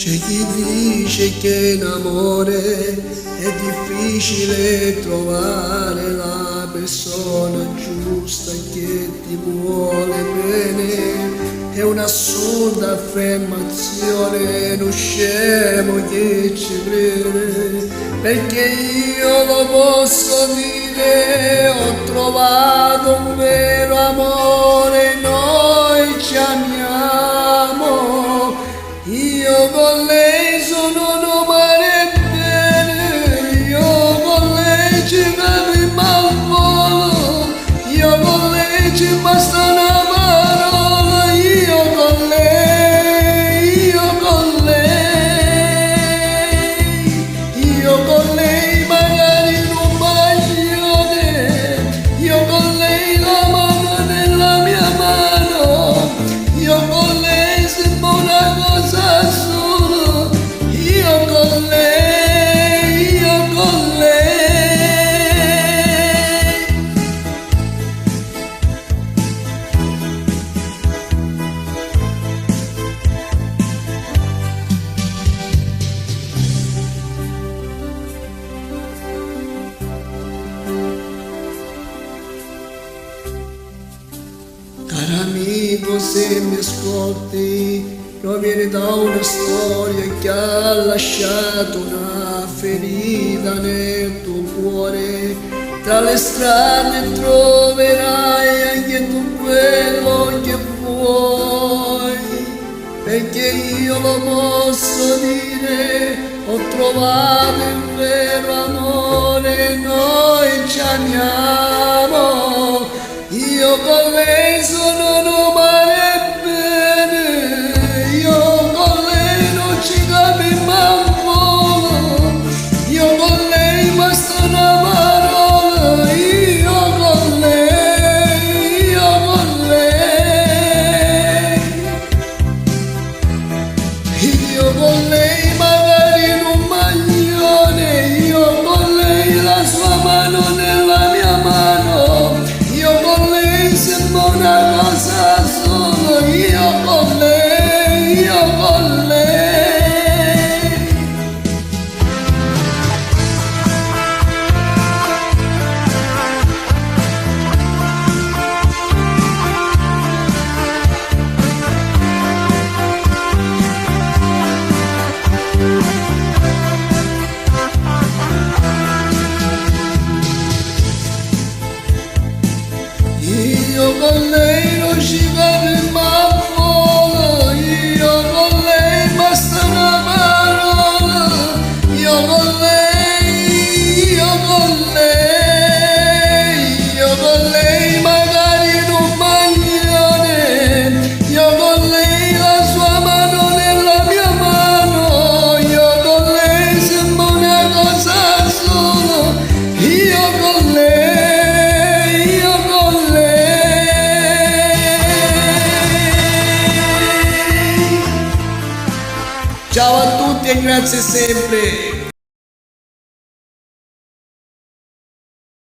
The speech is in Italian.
C'è chi dice che in amore è difficile trovare la persona giusta che ti vuole bene. È un'assurda affermazione, uno scemo che ci crede, perché io lo posso dire, ho trovato un vero amore, noi ci amiamo, io con lei sono un umano bene, io con lei ci capiamo al volo, io con lei ci basta una parola, io con lei, io con lei, io con lei magari in un maglione, io con lei la mano nella mia mano, io con lei sembra una cosa sola, io con lei, io con lei. Caro amico, se mi ascolti, proviene da una storia che ha lasciato una ferita nel tuo cuore. Tra le strade troverai anche tu quello che vuoi, perché io lo posso dire, ho trovato il vero amore, noi ci amiamo, io con lei sono un umano bene, io con lei non ci capiamo al volo, io con lei basta una parola, io con lei, io con lei, io con lei magari in un maglione, io con lei la sua mano nella mia mano, io con lei sembra una cosa sola, io con lei, io con lei. Io con lei non ci capiamo al volo, io con lei basta una parola, io con lei, io con lei, io con lei magari in un maglione, io con lei la sua mano nella mia mano, io con lei sembra una cosa sola, io con lei, io con lei. Ciao a tutti e grazie sempre.